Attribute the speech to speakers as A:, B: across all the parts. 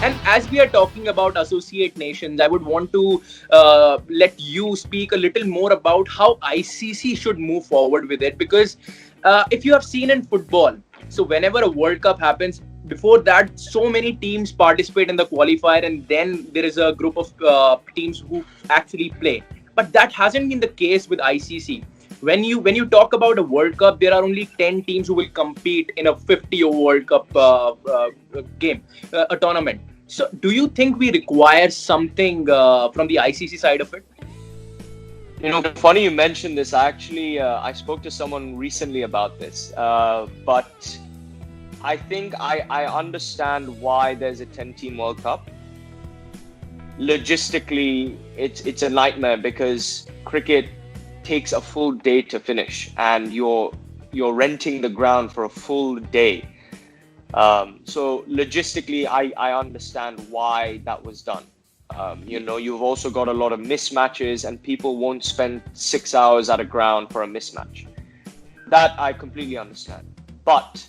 A: And as we are talking about associate nations, I would want to let you speak a little more about how ICC should move forward with it. Because if you have seen in football, so whenever a World Cup happens, before that, so many teams participate in the qualifier, and then there is a group of teams who actually play. But that hasn't been the case with ICC. When you talk about a World Cup, there are only 10 teams who will compete in a 50 over World Cup game, a tournament. So, do you think we require something from the ICC side of it?
B: Funny you mentioned this. I spoke to someone recently about this, but I think I understand why there's a 10-team World Cup. Logistically, it's a nightmare because cricket takes a full day to finish, and you're renting the ground for a full day. So logistically, I understand why that was done. You've also got a lot of mismatches, and people won't spend 6 hours at a ground for a mismatch. That I completely understand. But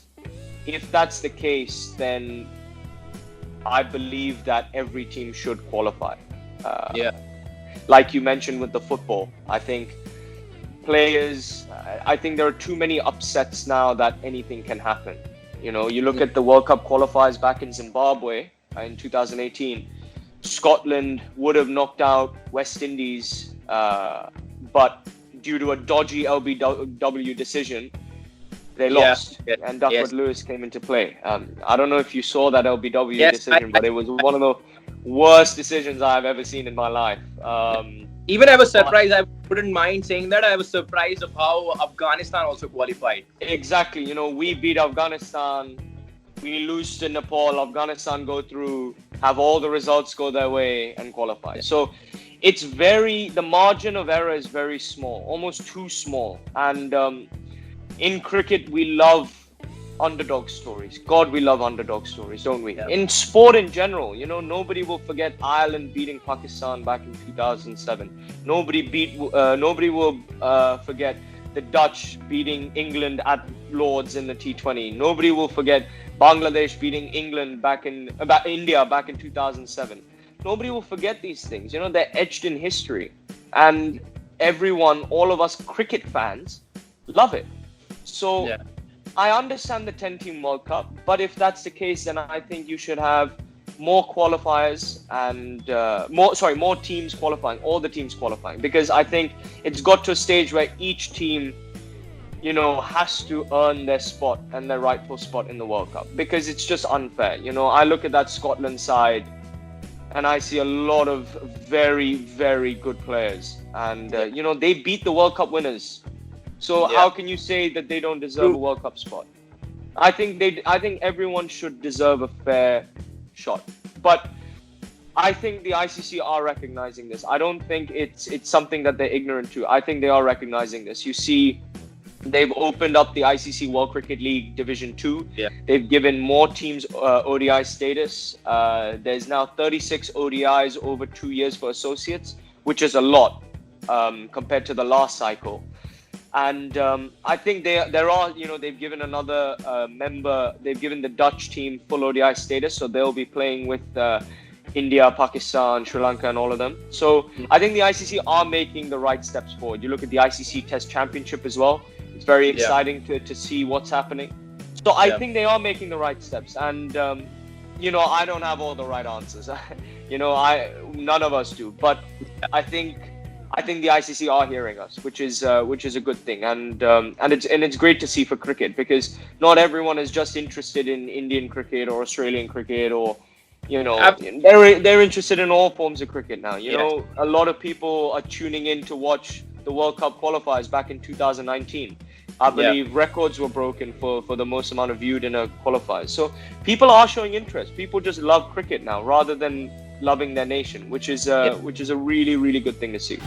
B: if that's the case, then I believe that every team should qualify. Like you mentioned with the football, I think there are too many upsets now that anything can happen. You look at the World Cup qualifiers back in Zimbabwe in 2018. Scotland would have knocked out West Indies, but due to a dodgy LBW decision, they lost. And Duckworth Lewis came into play. I don't know if you saw that LBW decision, but it was one of the worst decisions I've ever seen in my life.
A: Even I was surprised. I wouldn't mind saying that. I was surprised of how Afghanistan also qualified.
B: Exactly. We beat Afghanistan. We lose to Nepal. Afghanistan go through, have all the results go their way and qualify. So the margin of error is very small, almost too small. And in cricket, we love underdog stories. God, we love underdog stories, don't we? Yeah. In sport in general, nobody will forget Ireland beating Pakistan back in 2007. Nobody will forget the Dutch beating England at Lords in the T20. Nobody will forget Bangladesh beating India back in 2007. Nobody will forget these things. They're etched in history, and all of us cricket fans, love it. So. Yeah. I understand the 10-team World Cup, but if that's the case, then I think you should have more qualifiers and more teams qualifying, all the teams qualifying, because I think it's got to a stage where each team, has to earn their spot and their rightful spot in the World Cup, because it's just unfair. I look at that Scotland side and I see a lot of very, very good players, and they beat the World Cup winners. So how can you say that they don't deserve a World Cup spot? I think everyone should deserve a fair shot. But I think the ICC are recognizing this. I don't think it's something that they're ignorant to. I think they are recognizing this. You see, they've opened up the ICC World Cricket League Division 2. Yeah. They've given more teams ODI status. There's now 36 ODIs over 2 years for associates, which is a lot compared to the last cycle. And I think they've given another member, they've given the Dutch team full ODI status, so they'll be playing with India, Pakistan, Sri Lanka, and all of them. So I think the ICC are making the right steps forward. You look at the ICC Test Championship as well. It's very exciting to see what's happening. So I think they are making the right steps. And, I don't have all the right answers. None of us do. But I think the ICC are hearing us, which is a good thing, and it's great to see for cricket, because not everyone is just interested in Indian cricket or Australian cricket, or they're interested in all forms of cricket now. A lot of people are tuning in to watch the World Cup qualifiers back in 2019. I believe records were broken for the most amount of viewed in a qualifier. So people are showing interest. People just love cricket now rather than loving their nation, which is a really, really good thing to see.